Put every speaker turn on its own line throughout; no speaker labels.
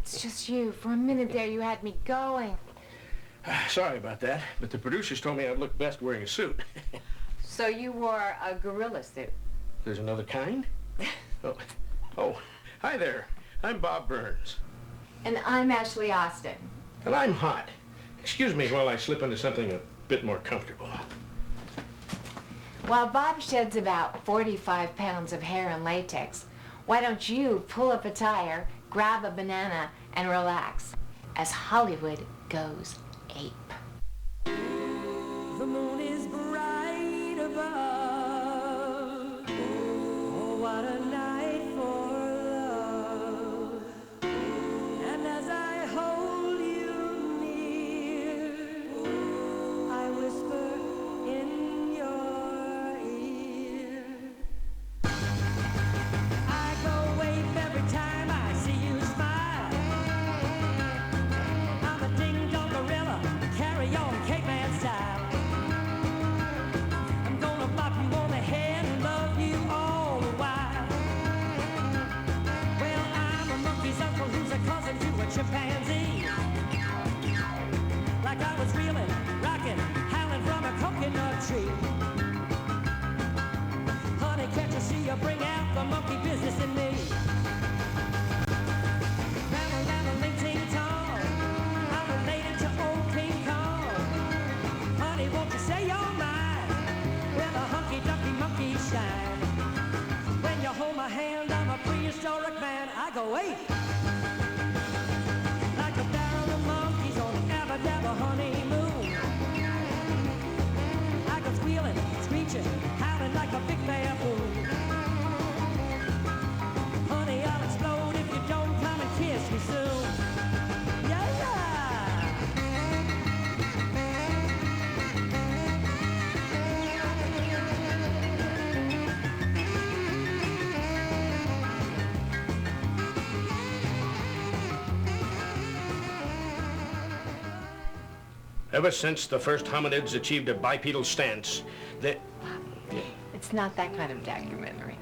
it's just you. For a minute there, you had me going.
Sorry about that, but the producers told me I'd look best wearing a suit.
So you wore a gorilla suit?
There's another kind? Oh, hi there. I'm Bob Burns.
And I'm Ashley Austin.
And I'm hot. Excuse me while I slip into something a bit more comfortable.
While Bob sheds about 45 pounds of hair in latex, why don't you pull up a tire, grab a banana, and relax as Hollywood goes ape.
The moon is bright above. Oh, what a night for love. And as I hold you near, I whisper in your ear. I go ape every time I see you smile. I'm a ding-dong gorilla, carry on caveman style. I'm gonna bop you on the head and love you all the while. Well, I'm a monkey's uncle who's a cousin to a chimpanzee. Like I was reeling, rocking, howling from a coconut tree. Honey, can't you see you bring out the monkey business in me? Ting-tong, I'm related to old King Kong. Honey, won't you say you're mine? Well, a hunky-dunky monkey shine. When you hold my hand, I'm a prehistoric man. I go ape. Like a barrel of monkeys on an abba-dabba honeymoon. I go squealing, screeching, howling like a big baboon. Honey, I'll explode if you don't come and kiss me soon.
Ever since the first hominids achieved a bipedal stance, they...
It's not that kind of documentary.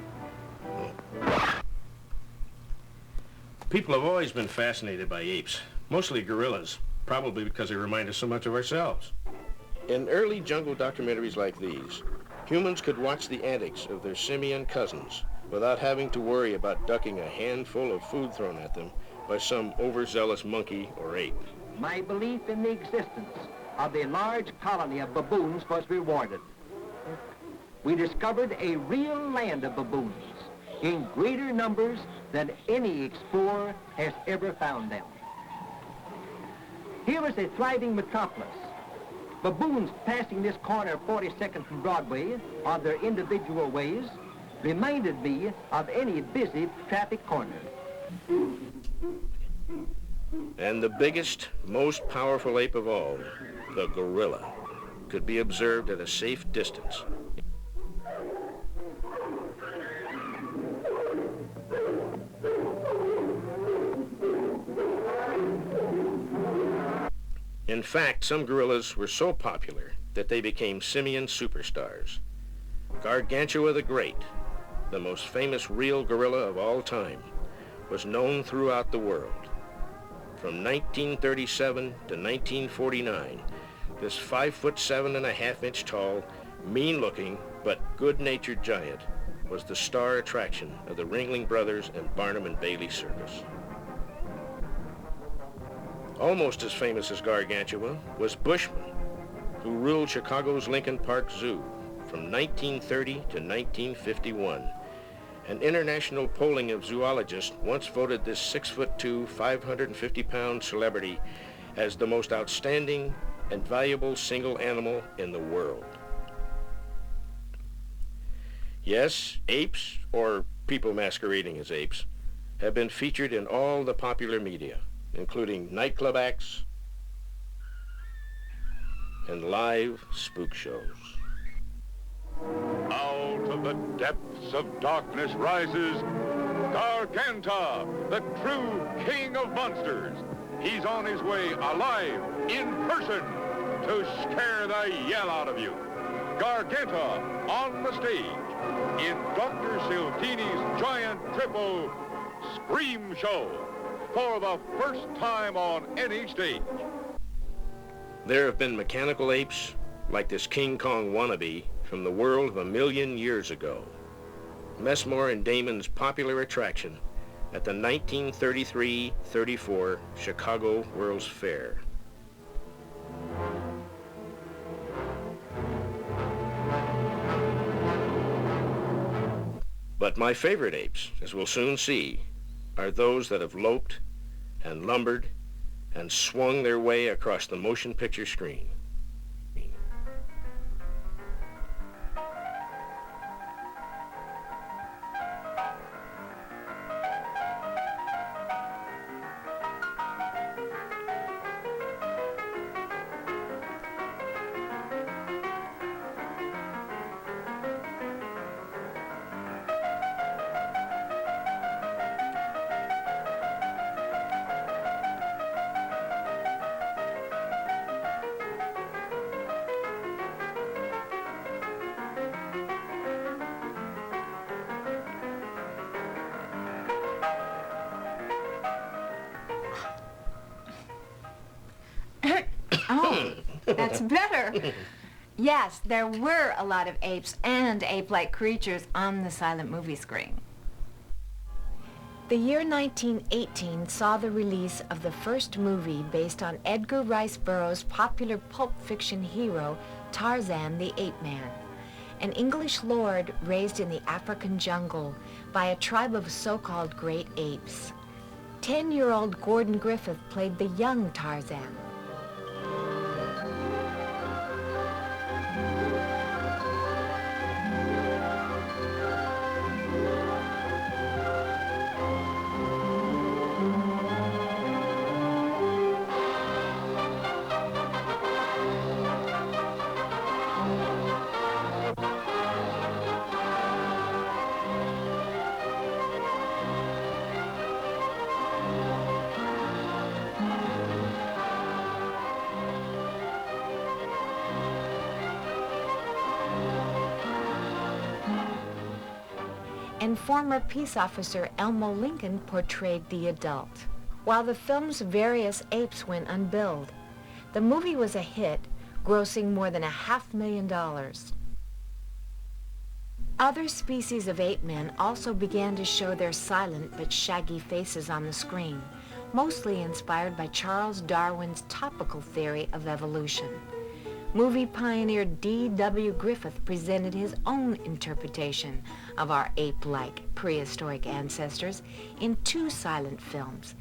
People have always been fascinated by apes, mostly gorillas, probably because they remind us so much of ourselves. In early jungle documentaries like these, humans could watch the antics of their simian cousins without having to worry about ducking a handful of food thrown at them by some overzealous monkey or ape.
My belief in the existence of a large colony of baboons was rewarded. We discovered a real land of baboons in greater numbers than any explorer has ever found them. Here is a thriving metropolis. Baboons passing this corner 42nd from Broadway on their individual ways reminded me of any busy traffic corner.
And the biggest, most powerful ape of all, the gorilla, could be observed at a safe distance. In fact, some gorillas were so popular that they became simian superstars. Gargantua the Great, the most famous real gorilla of all time, was known throughout the world. From 1937 to 1949, this 5'7.5" tall, mean-looking, but good-natured giant was the star attraction of the Ringling Brothers and Barnum and Bailey Circus. Almost as famous as Gargantua was Bushman, who ruled Chicago's Lincoln Park Zoo from 1930 to 1951. An international polling of zoologists once voted this 6'2", 550-pound celebrity as the most outstanding and valuable single animal in the world. Yes, apes, or people masquerading as apes, have been featured in all the popular media, including nightclub acts and live spook shows.
Out of the depths of darkness rises Garganta, the true king of monsters. He's on his way alive, in person, to scare the yell out of you. Garganta on the stage in Dr. Siltini's giant triple Scream Show. for the first time on any stage.
There have been mechanical apes like this King Kong wannabe from the world of 1,000,000 years ago. Messmore and Damon's popular attraction at the 1933-34 Chicago World's Fair. But my favorite apes, as we'll soon see, are those that have loped and lumbered and swung their way across the motion picture screen.
Oh, that's better. Yes, there were a lot of apes and ape-like creatures on the silent movie screen. The year 1918 saw the release of the first movie based on Edgar Rice Burroughs' popular pulp fiction hero, Tarzan the Ape Man, an English lord raised in the African jungle by a tribe of so-called great apes. 10-year-old Gordon Griffith played the young Tarzan. And former peace officer Elmo Lincoln portrayed the adult. While the film's various apes went unbilled, the movie was a hit, grossing more than $500,000. Other species of ape men also began to show their silent but shaggy faces on the screen, mostly inspired by Charles Darwin's topical theory of evolution. Movie pioneer D.W. Griffith presented his own interpretation of our ape-like prehistoric ancestors in 2 silent films,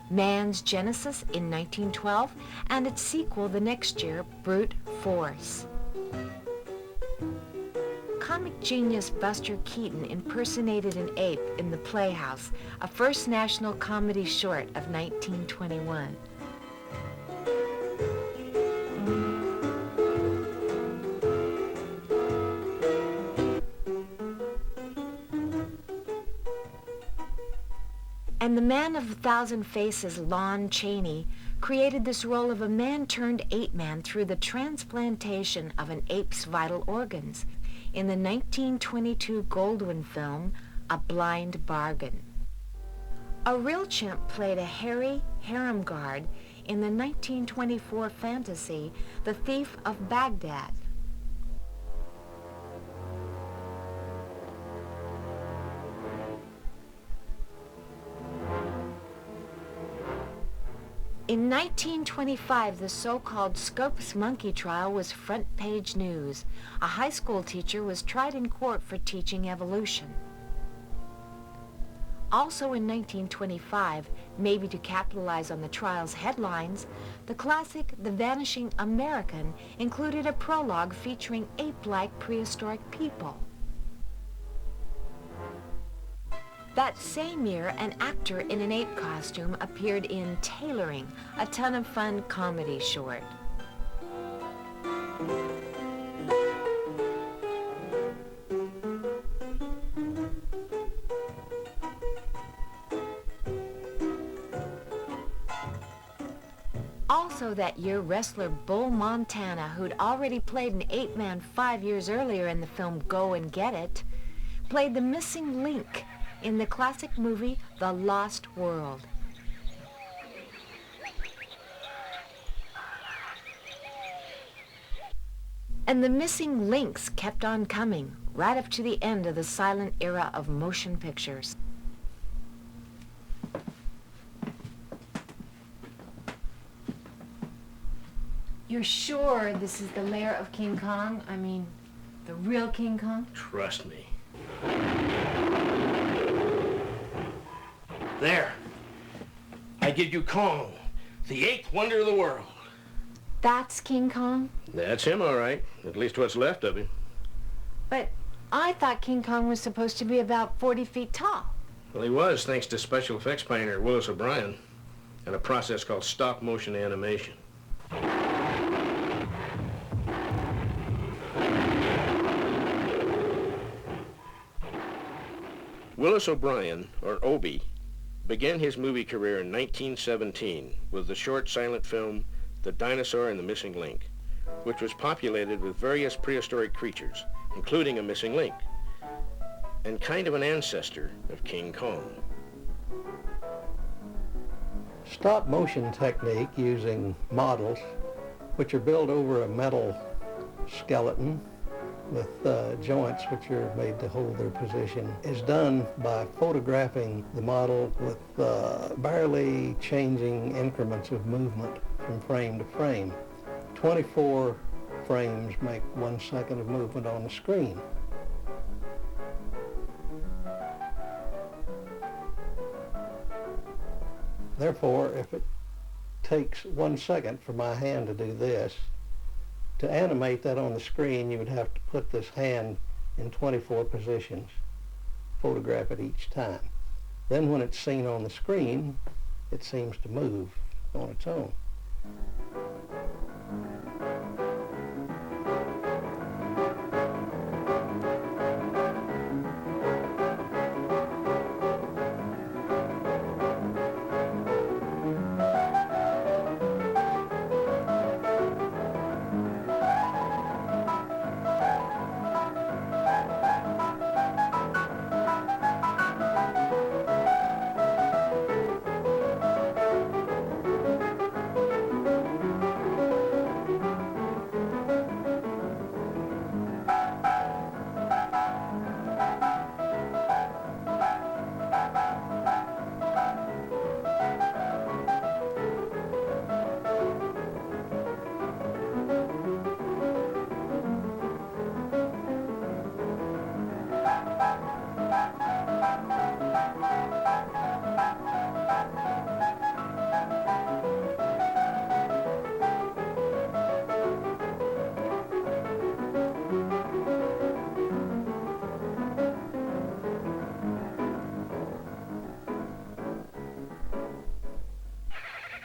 Man's Genesis in 1912 and its sequel the next year, Brute Force. Comic genius Buster Keaton impersonated an ape in The Playhouse, a first national comedy short of 1921. And the man of 1,000 faces, Lon Chaney, created this role of a man-turned-ape-man through the transplantation of an ape's vital organs in the 1922 Goldwyn film, A Blind Bargain. A real chimp played a hairy harem guard in the 1924 fantasy, The Thief of Baghdad. In 1925, the so-called Scopes monkey trial was front-page news. A high school teacher was tried in court for teaching evolution. Also in 1925, maybe to capitalize on the trial's headlines, the classic The Vanishing American included a prologue featuring ape-like prehistoric people. That same year, an actor in an ape costume appeared in Tailoring, a ton of fun comedy short. Also that year, wrestler Bull Montana, who'd already played an ape man 5 years earlier in the film Go and Get It, played the missing link in the classic movie The Lost World. And the missing links kept on coming, right up to the end of the silent era of motion pictures. You're sure this is the lair of King Kong? I mean, the real King Kong?
Trust me. There. I give you Kong, the eighth wonder of the world.
That's King Kong?
That's him, all right. At least what's left of him.
But I thought King Kong was supposed to be about 40 feet tall.
Well, he was, thanks to special effects pioneer Willis O'Brien and a process called stop motion animation. Willis O'Brien, or Obie, began his movie career in 1917 with the short silent film The Dinosaur and the Missing Link, which was populated with various prehistoric creatures, including a missing link, and kind of an ancestor of King Kong.
Stop motion technique using models, which are built over a metal skeleton with joints which are made to hold their position, is done by photographing the model with barely changing increments of movement from frame to frame. 24 frames make 1 second of movement on the screen. Therefore, if it takes 1 second for my hand to do this, to animate that on the screen, you would have to put this hand in 24 positions, photograph it each time. Then when it's seen on the screen, it seems to move on its own.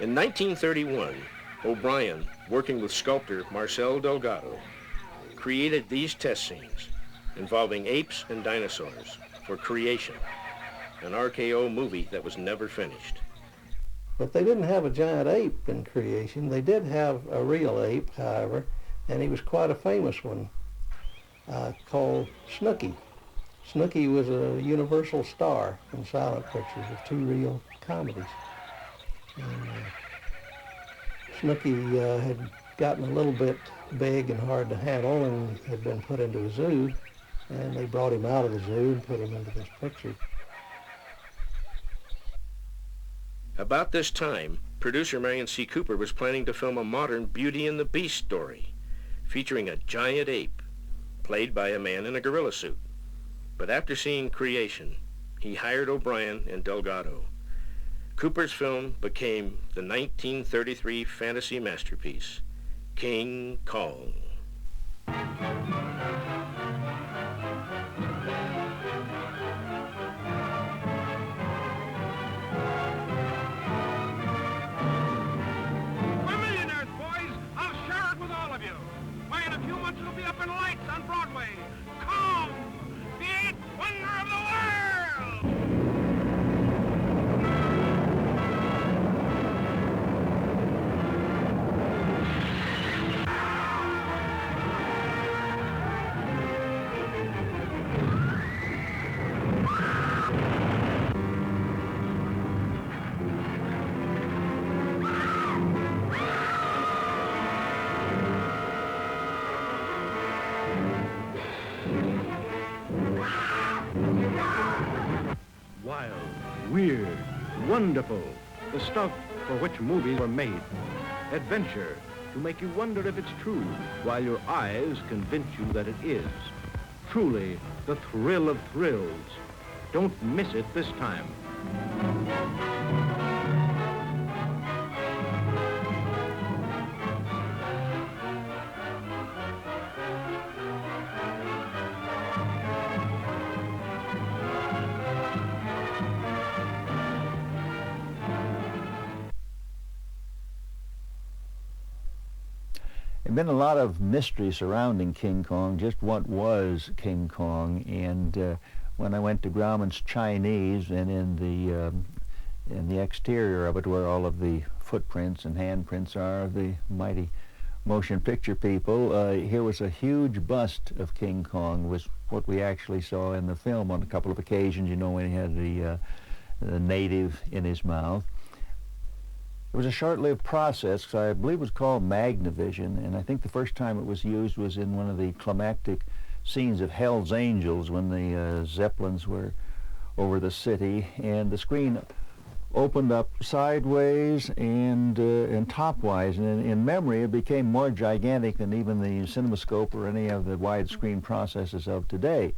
In 1931, O'Brien, working with sculptor Marcel Delgado, created these test scenes involving apes and dinosaurs for Creation, an RKO movie that was never finished.
But they didn't have a giant ape in Creation. They did have a real ape, however, and he was quite a famous one, called Snooky. Snooky was a universal star in silent pictures of 2 real comedies. And, Snooky had gotten a little bit big and hard to handle and had been put into a zoo, and they brought him out of the zoo and put him into this picture.
About this time, producer Marion C. Cooper was planning to film a modern Beauty and the Beast story featuring a giant ape played by a man in a gorilla suit. But after seeing Creation, he hired O'Brien and Delgado. Cooper's film became the 1933 fantasy masterpiece, King Kong.
We're millionaires, boys. I'll share it with all of you. Why, in a few months it'll be up in lights on Broadway. Kong, the eighth wonder of the world!
weird, wonderful, the stuff for which movies were made. Adventure, to make you wonder if it's true, while your eyes convince you that it is. Truly, the thrill of thrills. Don't miss it this time.
There's been a lot of mystery surrounding King Kong, just what was King Kong, and when I went to Grauman's Chinese, and in the exterior of it, where all of the footprints and handprints are of the mighty motion picture people, here was a huge bust of King Kong, was what we actually saw in the film on a couple of occasions, you know, when he had the native in his mouth. It was a short-lived process, because I believe it was called Magnavision, and I think the first time it was used was in one of the climactic scenes of Hell's Angels when the Zeppelins were over the city, and the screen opened up sideways and topwise, and in memory it became more gigantic than even the CinemaScope or any of the widescreen processes of today.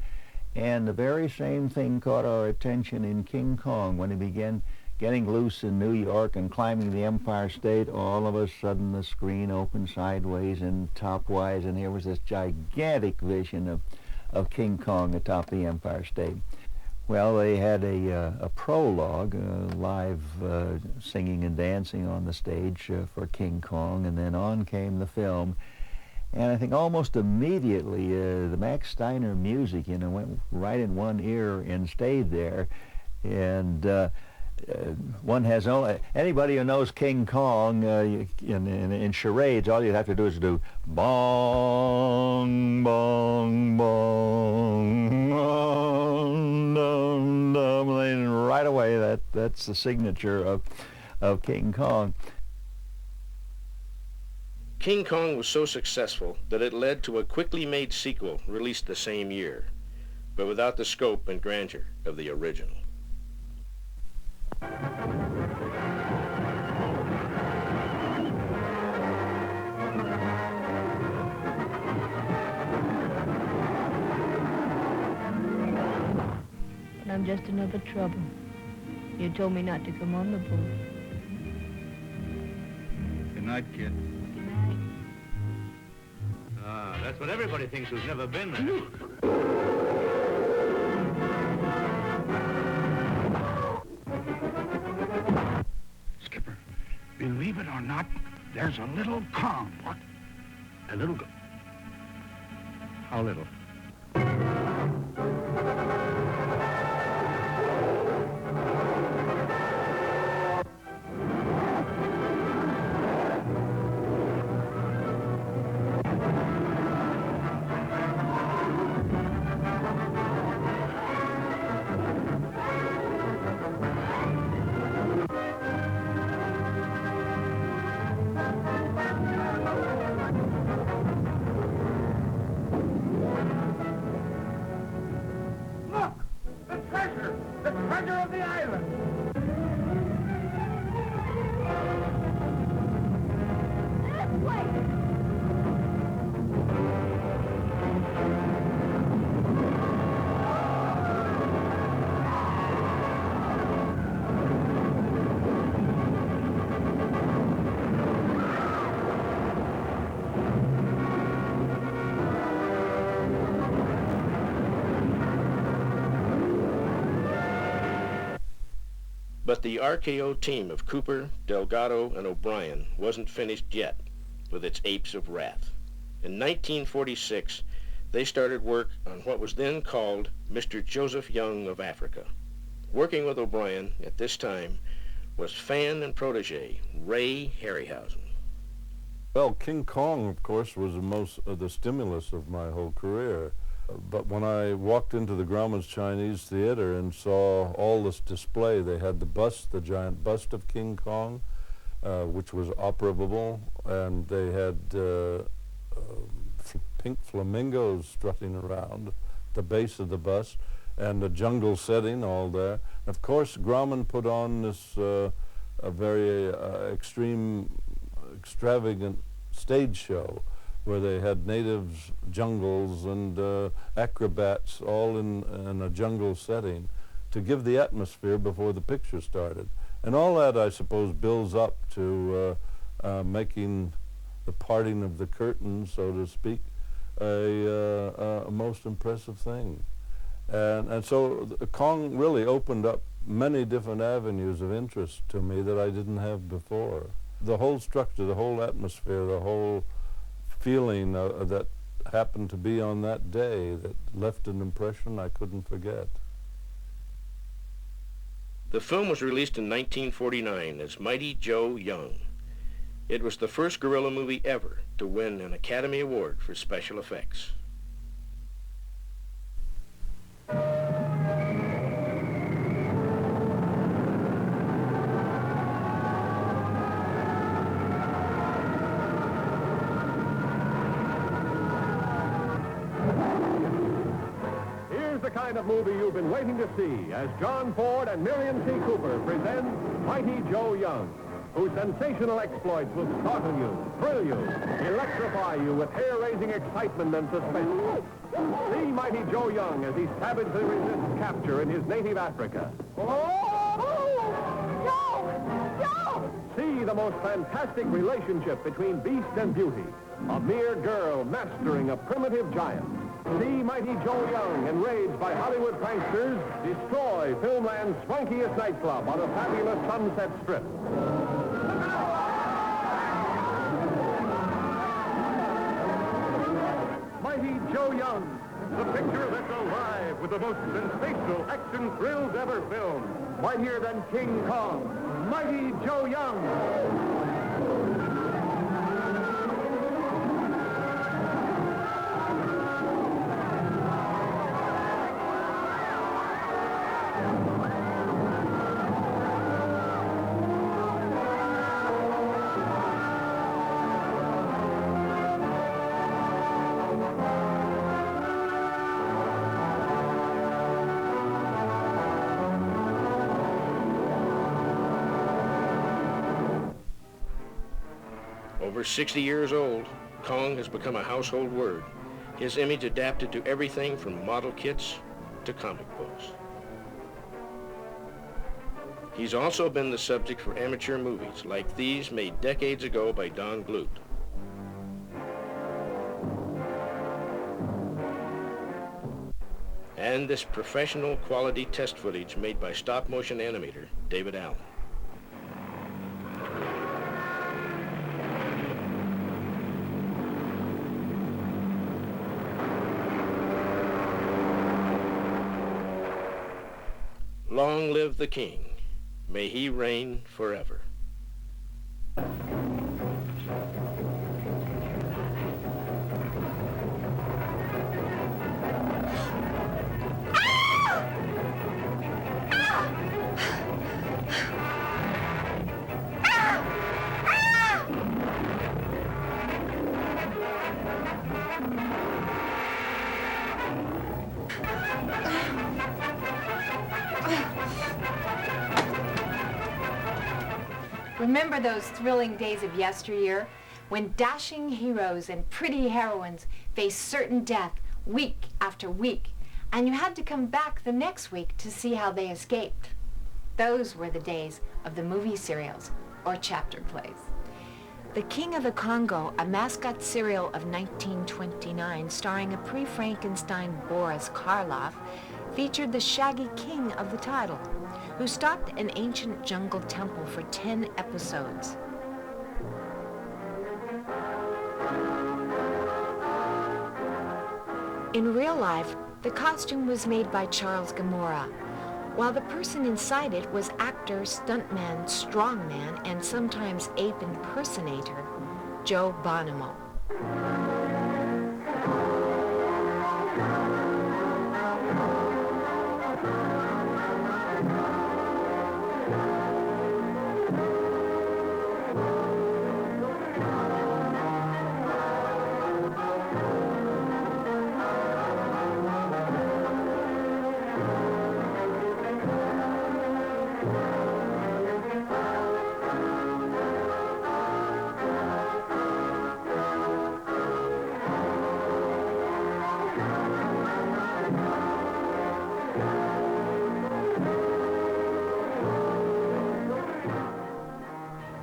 And the very same thing caught our attention in King Kong when he began getting loose in New York and climbing the Empire State. All of a sudden the screen opened sideways and topwise, and here was this gigantic vision of King Kong atop the Empire State. Well, they had a prologue, live singing and dancing on the stage for King Kong, and then on came the film. And I think almost immediately the Max Steiner music, you know, went right in one ear and stayed there. And one has only, anybody who knows King Kong in charades, all you'd have to do is do bong, bong, bong, bong, dum, dum, and right away that's the signature of King Kong.
King Kong was so successful that it led to a quickly made sequel released the same year, but without the scope and grandeur of the original.
But I'm just another trouble. You told me not to come on the boat.
Good night, kid.
Good night.
Ah, that's what everybody thinks who's never been there.
Skipper, believe it or not, there's a little Kong. What?
A little How little?
But the RKO team of Cooper, Delgado, and O'Brien wasn't finished yet with its Apes of Wrath. In 1946, they started work on what was then called Mr. Joseph Young of Africa. Working with O'Brien at this time was fan and protege Ray Harryhausen.
Well, King Kong, of course, was the stimulus of my whole career. But when I walked into the Grauman's Chinese Theater and saw all this display, they had the bust, the giant bust of King Kong, which was operable, and they had pink flamingos strutting around the base of the bust, and a jungle setting all there. Of course, Grauman put on this a very extravagant stage show where they had natives, jungles, and acrobats all in a jungle setting to give the atmosphere before the picture started. And all that, I suppose, builds up to making the parting of the curtain, so to speak, a most impressive thing. And so Kong really opened up many different avenues of interest to me that I didn't have before. The whole structure, the whole atmosphere, the whole feeling that happened to be on that day that left an impression I couldn't forget.
The film was released in 1949 as Mighty Joe Young. It was the first gorilla movie ever to win an Academy Award for special effects.
The kind of movie you've been waiting to see as John Ford and Miriam C. Cooper present Mighty Joe Young, whose sensational exploits will startle you, thrill you, electrify you with hair-raising excitement and suspense. See Mighty Joe Young as he savagely resists capture in his native Africa. See the most fantastic relationship between beast and beauty, a mere girl mastering a primitive giant. See Mighty Joe Young, enraged by Hollywood pranksters, destroy Filmland's swankiest nightclub on a fabulous Sunset Strip. Mighty Joe Young, the picture that's alive with the most sensational action thrills ever filmed. Mightier than King Kong, Mighty Joe Young.
Over 60 years old, Kong has become a household word. His image adapted to everything from model kits to comic books. He's also been the subject for amateur movies like these made decades ago by Don Bluth. And this professional quality test footage made by stop-motion animator David Allen. Long live the king. May he reign forever.
Remember those thrilling days of yesteryear when dashing heroes and pretty heroines faced certain death week after week, and you had to come back the next week to see how they escaped? Those were the days of the movie serials or chapter plays. The King of the Congo, a mascot serial of 1929 starring a pre-Frankenstein Boris Karloff, featured the shaggy king of the title, who stalked an ancient jungle temple for 10 episodes. In real life, the costume was made by Charles Gamora, while the person inside it was actor, stuntman, strongman, and sometimes ape impersonator, Joe Bonamo.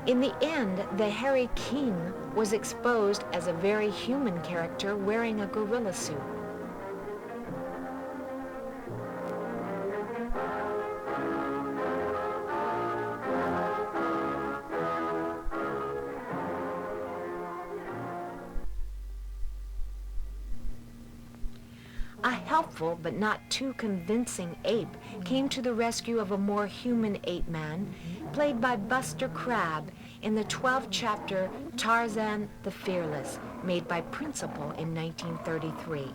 In the end, the hairy king was exposed as a very human character wearing a gorilla suit. A helpful but not too convincing ape came to the rescue of a more human ape man, played by Buster Crabbe in the 12-chapter Tarzan the Fearless, made by Principal in 1933.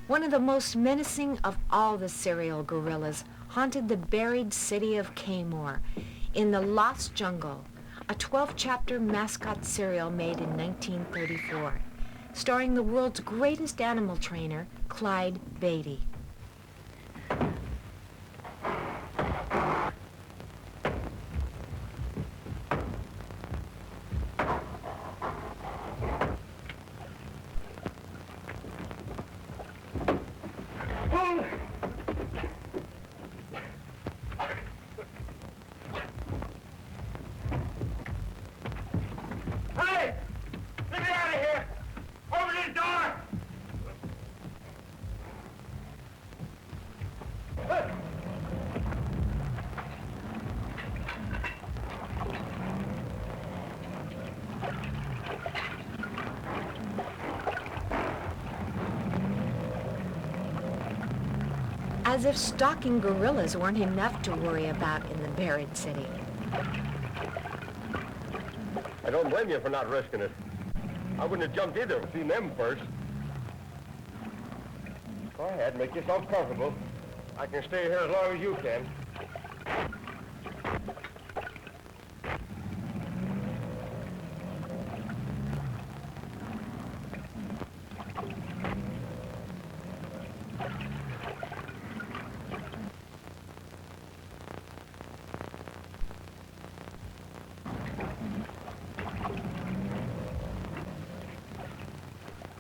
One of the most menacing of all the serial gorillas haunted the buried city of Kaymore in The Lost Jungle, a 12-chapter mascot serial made in 1934, starring the world's greatest animal trainer, Clyde Beatty.
Hey! Let me out of here! Open this door!
As if stalking gorillas weren't enough to worry about in the buried city.
I don't blame you for not risking it. I wouldn't have jumped either if I'd seen them first. Go ahead, make yourself comfortable. I can stay here as long as you can.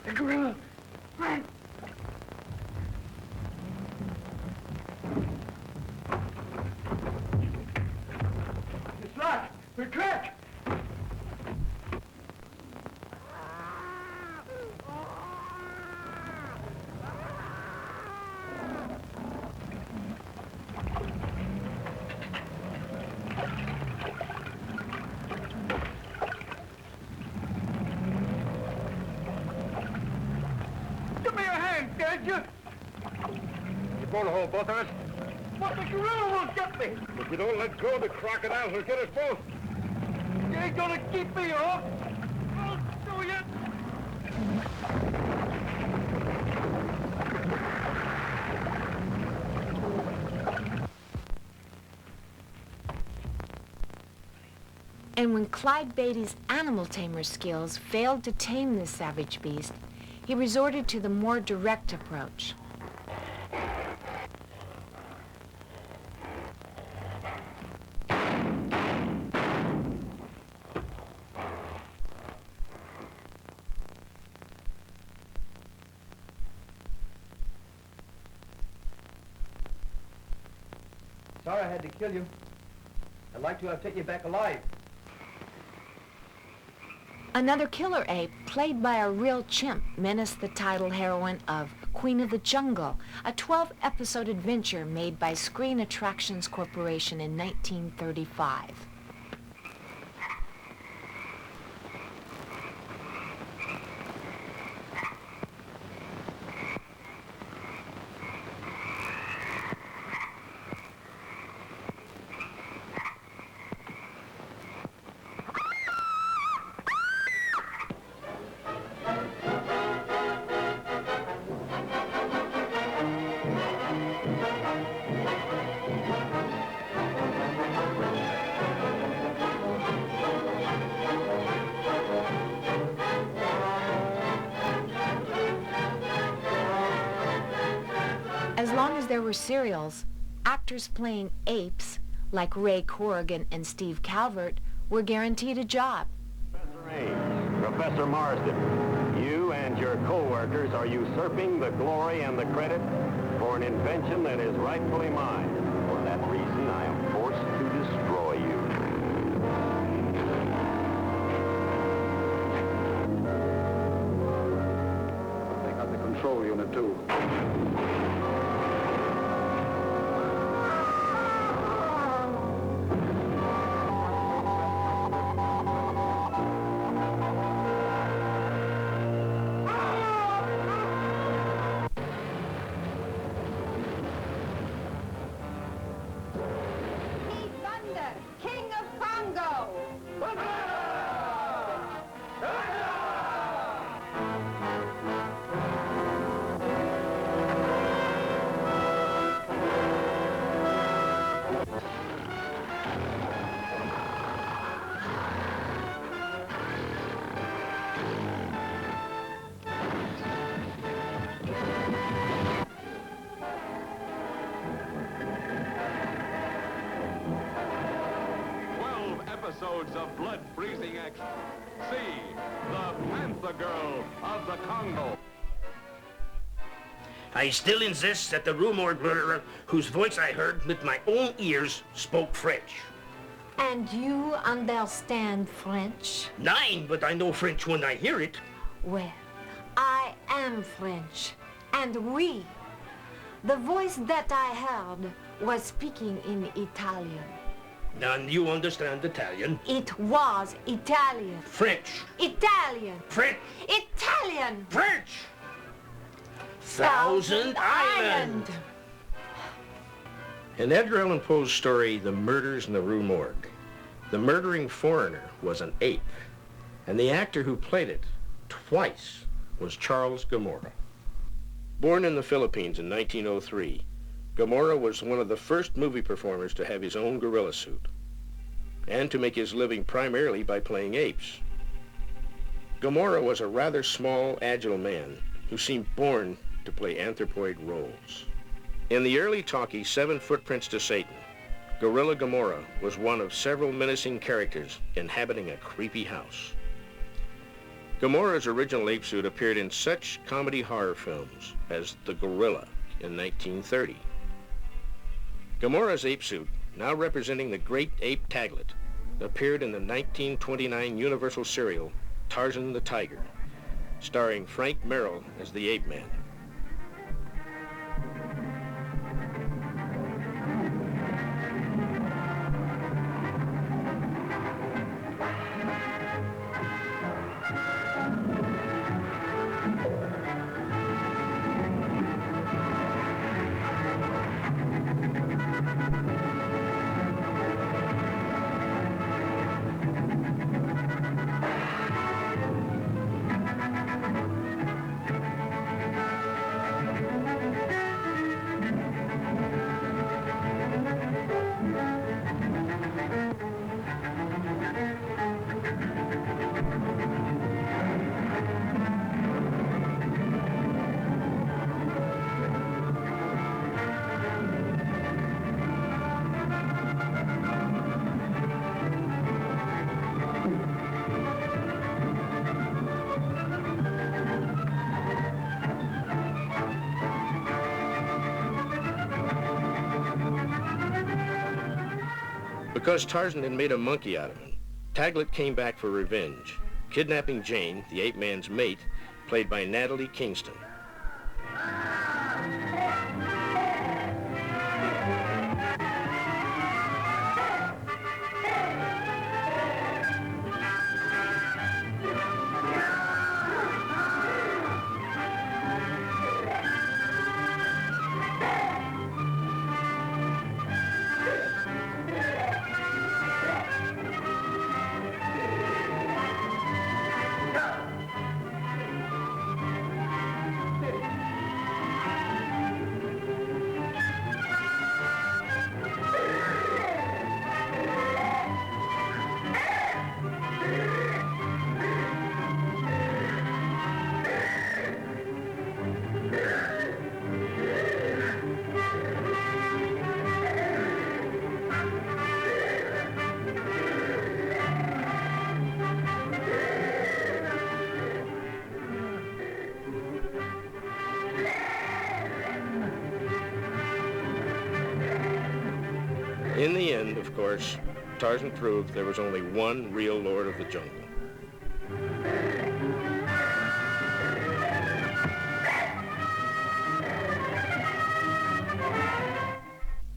The gorilla! Run! It's locked! We're trapped! Give me your hand, can't you?
You're going to hold both of us?
But the gorilla won't get me!
If you don't let go, the crocodiles will get us both.
You ain't gonna keep me off! I'll do you!
And when Clyde Beatty's animal tamer skills failed to tame this savage beast, he resorted to the more direct approach.
Sorry I had to kill you. I'd like to have taken you back alive.
Another killer ape, played by a real chimp, menaced the title heroine of Queen of the Jungle, a 12-episode adventure made by Screen Attractions Corporation in 1935. As long as there were serials, actors playing apes, like Ray Corrigan and Steve Calvert, were guaranteed a job.
Professor Ames, Professor Marsden, you and your co-workers are usurping the glory and the credit for an invention that is rightfully mine. For that reason, I am forced to destroy you.
They got the control unit, too.
King of Congo!
Episodes of blood-freezing action. See the Panther Girl of the Congo.
I still insist that the rumor murderer, whose voice I heard with my own ears, spoke French.
And you understand French?
Nine, but I know French when I hear it.
Well, I am French, and we. The voice that I heard was speaking in Italian.
None you understand Italian.
It was Italian.
French.
Italian.
French.
Italian.
French. Thousand Island. In Edgar Allan Poe's story, The Murders in the Rue Morgue, the murdering foreigner was an ape, and the actor who played it twice was Charles Gamora. Born in the Philippines in 1903, Gamora was one of the first movie performers to have his own gorilla suit, and to make his living primarily by playing apes. Gamora was a rather small, agile man who seemed born to play anthropoid roles. In the early talkie, 7 Footprints to Satan, Gorilla Gamora was one of several menacing characters inhabiting a creepy house. Gamora's original ape suit appeared in such comedy horror films as The Gorilla in 1930. Gamora's ape suit, now representing the great ape Taglit, appeared in the 1929 Universal serial Tarzan the Tiger, starring Frank Merrill as the Ape Man. Because Tarzan had made a monkey out of him, Taglit came back for revenge, kidnapping Jane, the ape man's mate, played by Natalie Kingston. course, Tarzan proved there was only one real Lord of the Jungle.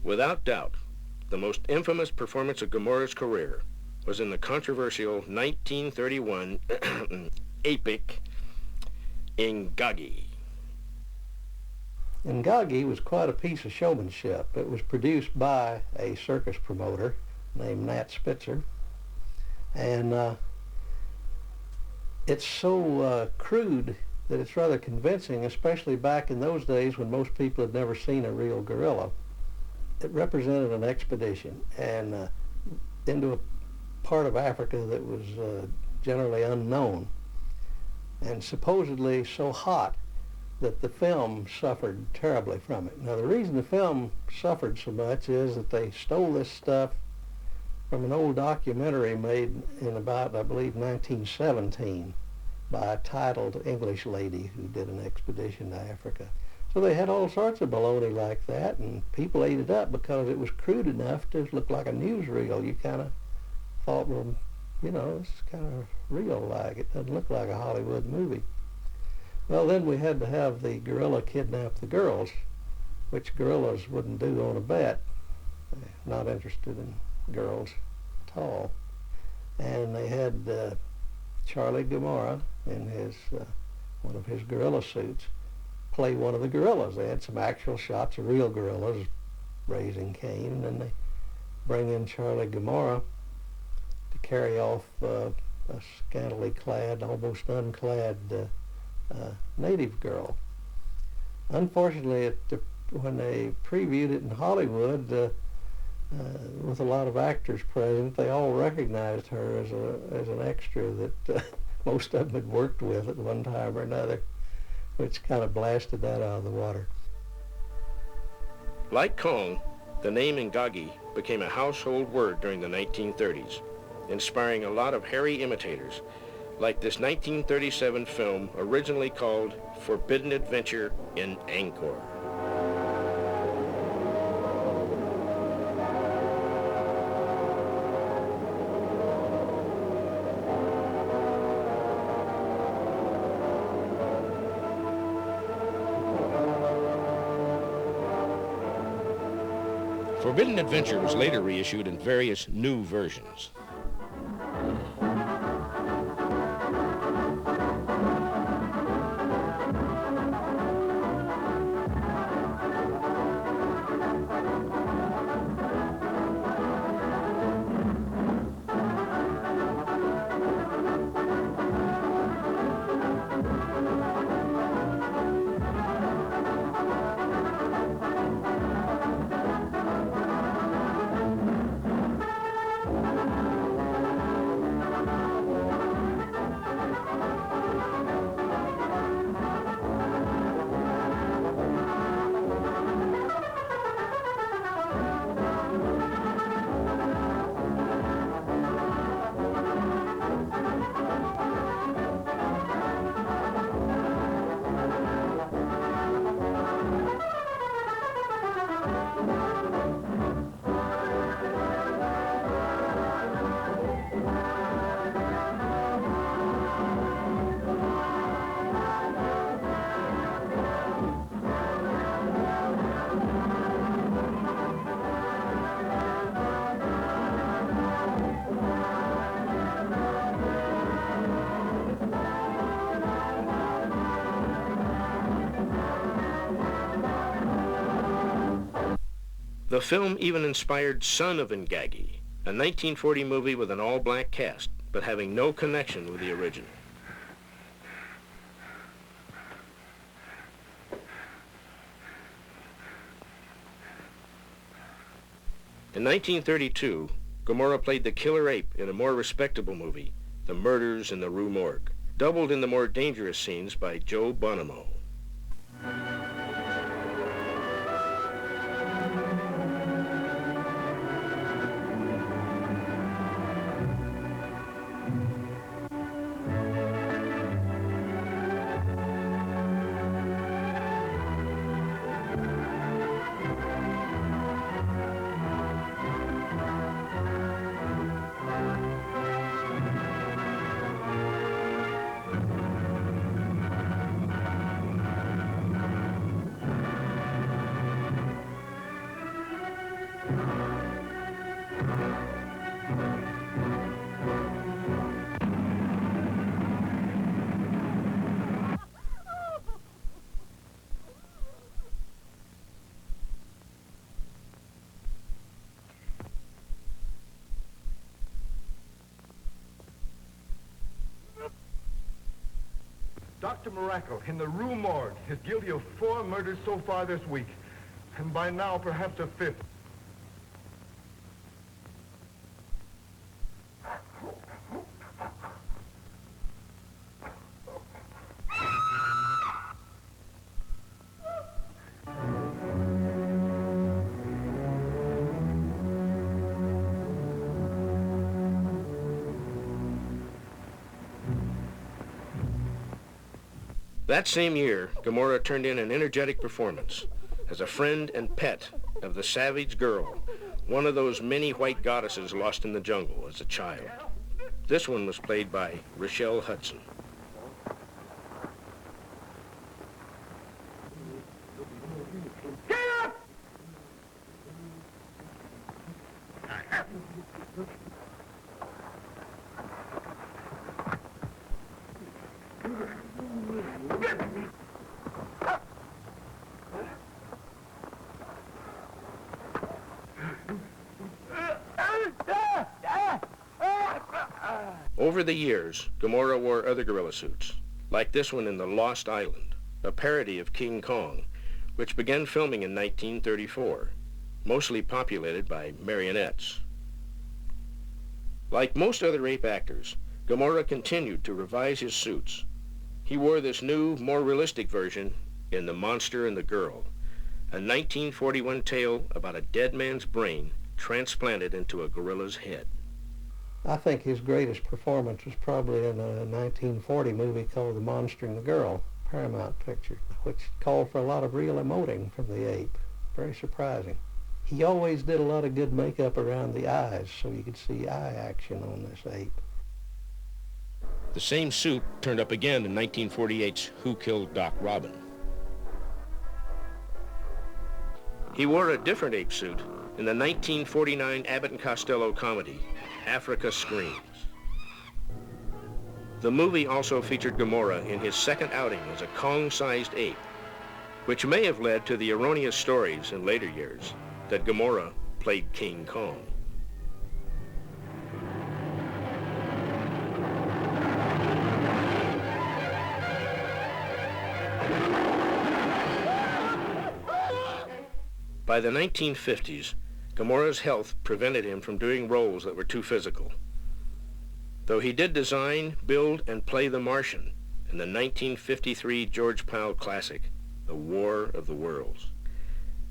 Without doubt, the most infamous performance of Gamora's career was in the controversial 1931 epic Ingagi.
Ingagi was quite a piece of showmanship. It was produced by a circus promoter named Nat Spitzer, and it's so crude that it's rather convincing, especially back in those days when most people had never seen a real gorilla. It represented an expedition and into a part of Africa that was generally unknown and supposedly so hot that the film suffered terribly from it. Now, the reason the film suffered so much is that they stole this stuff from an old documentary made in about, I believe, 1917 by a titled English lady who did an expedition to Africa. So they had all sorts of baloney like that, and people ate it up because it was crude enough to look like a newsreel. You kind of thought, well, you know, it's kind of real-like. It doesn't look like a Hollywood movie. Well, then we had to have the gorilla kidnap the girls, which gorillas wouldn't do on a bet. They're not interested in girls at all. And they had Charlie Gamora in his one of his gorilla suits play one of the gorillas. They had some actual shots of real gorillas raising Cain, and then they bring in Charlie Gamora to carry off a scantily clad, almost unclad native girl. Unfortunately, when they previewed it in Hollywood, with a lot of actors present, they all recognized her as an extra that most of them had worked with at one time or another, which kind of blasted that out of the water.
Like Kong, the name Ingagi became a household word during the 1930s, inspiring a lot of hairy imitators, like this 1937 film originally called Forbidden Adventure in Angkor. Forbidden Adventure was later reissued in various new versions. The film even inspired Son of Ingagi, a 1940 movie with an all-black cast, but having no connection with the original. In 1932, Gamora played the killer ape in a more respectable movie, The Murders in the Rue Morgue, doubled in the more dangerous scenes by Joe Bonamo.
Dr. Miracle in the Rue Morgue is guilty of 4 murders so far this week, and by now perhaps a 5th.
That same year, Gomorrah turned in an energetic performance as a friend and pet of the savage girl, one of those many white goddesses lost in the jungle as a child. This one was played by Rochelle Hudson. Over the years, Gomorrah wore other gorilla suits, like this one in The Lost Island, a parody of King Kong, which began filming in 1934, mostly populated by marionettes. Like most other ape actors, Gomorrah continued to revise his suits. He wore this new, more realistic version in The Monster and the Girl, a 1941 tale about a dead man's brain transplanted into a gorilla's head.
I think his greatest performance was probably in a 1940 movie called The Monster and the Girl, Paramount picture, which called for a lot of real emoting from the ape. Very surprising. He always did a lot of good makeup around the eyes so you could see eye action on this ape.
The same suit turned up again in 1948's Who Killed Doc Robin. He wore a different ape suit in the 1949 Abbott and Costello comedy, Africa Screams. The movie also featured Gomorrah in his second outing as a Kong-sized ape, which may have led to the erroneous stories in later years that Gomorrah played King Kong. By the 1950s, Gomorrah's health prevented him from doing roles that were too physical. Though he did design, build, and play the Martian in the 1953 George Powell classic, The War of the Worlds.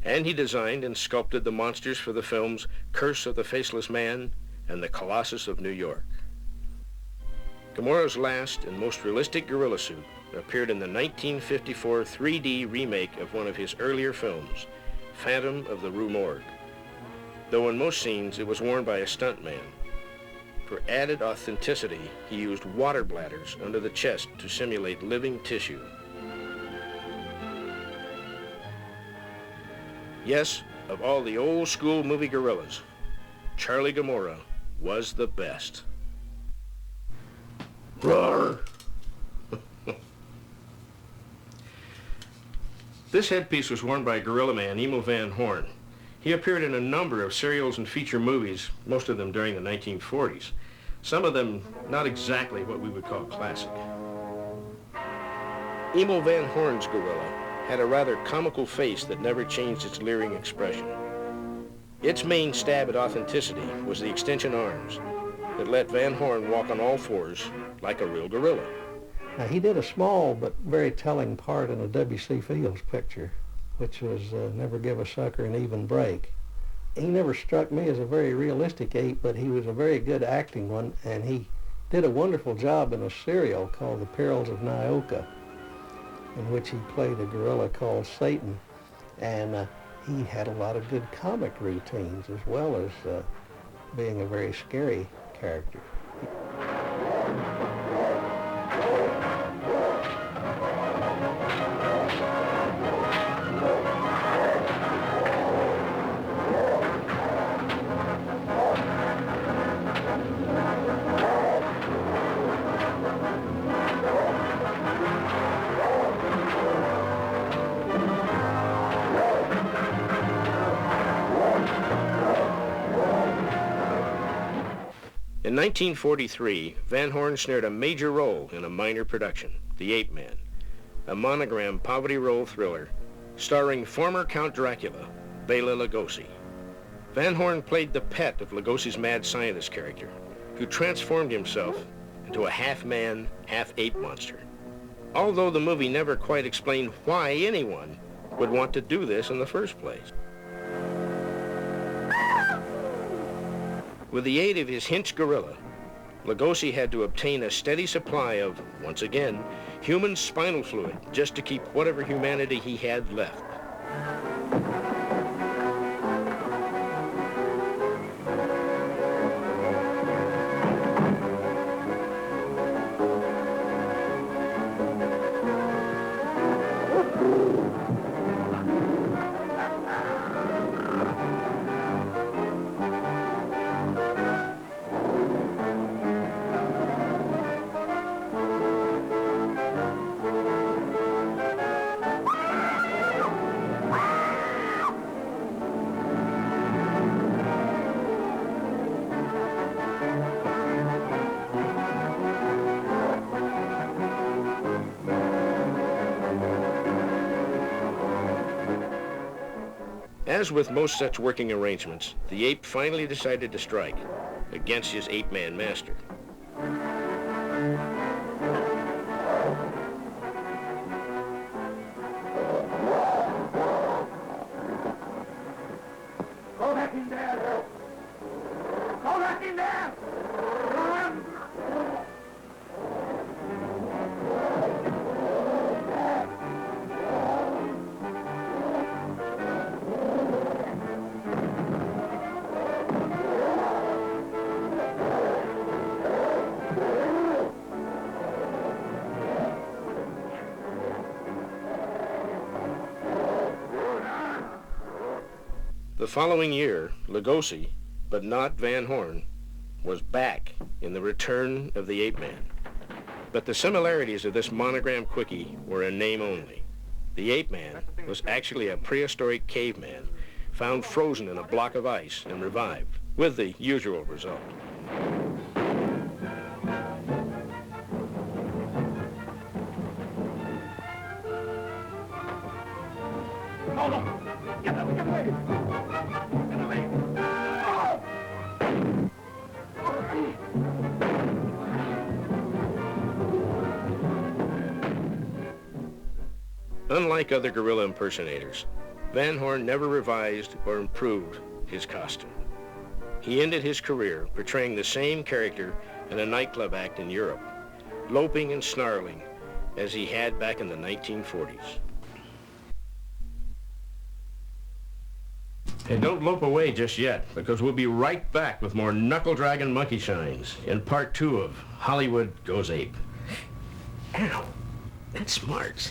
And he designed and sculpted the monsters for the films Curse of the Faceless Man and The Colossus of New York. Gomorrah's last and most realistic gorilla suit appeared in the 1954 3D remake of one of his earlier films, Phantom of the Rue Morgue, though in most scenes it was worn by a stuntman. For added authenticity, he used water bladders under the chest to simulate living tissue. Yes, of all the old school movie gorillas, Charlie Gomorrah was the best. Roar! This headpiece was worn by Gorilla Man Emil Van Horn. He appeared in a number of serials and feature movies, most of them during the 1940s. Some of them not exactly what we would call classic. Emil Van Horn's gorilla had a rather comical face that never changed its leering expression. Its main stab at authenticity was the extension arms that let Van Horn walk on all fours like a real gorilla.
Now, he did a small but very telling part in a W.C. Fields picture, which was Never Give a Sucker an Even Break. He never struck me as a very realistic ape, but he was a very good acting one, and he did a wonderful job in a serial called The Perils of Nyoka, in which he played a gorilla called Satan, and he had a lot of good comic routines as well as being a very scary character.
In 1943, Van Horn snared a major role in a minor production, The Ape Man, a monogram poverty roll thriller starring former Count Dracula, Bela Lugosi. Van Horn played the pet of Lugosi's mad scientist character, who transformed himself into a half-man, half-ape monster. Although the movie never quite explained why anyone would want to do this in the first place. With the aid of his Hinch gorilla, Lugosi had to obtain a steady supply of, once again, human spinal fluid just to keep whatever humanity he had left. As with most such working arrangements, the ape finally decided to strike against his ape-man master.
Go back in there! Go back in there!
The following year, Lugosi, but not Van Horn, was back in The Return of the Ape Man. But the similarities of this monogram quickie were in name only. The Ape Man was actually a prehistoric caveman found frozen in a block of ice and revived, with the usual result.
No, no! Get away! Get away! Get away!
Unlike other gorilla impersonators, Van Horn never revised or improved his costume. He ended his career portraying the same character in a nightclub act in Europe, loping and snarling as he had back in the 1940s. And don't lope away just yet, because we'll be right back with more knuckle-dragging monkey shines in part 2 of Hollywood Goes Ape. Ow, that smarts.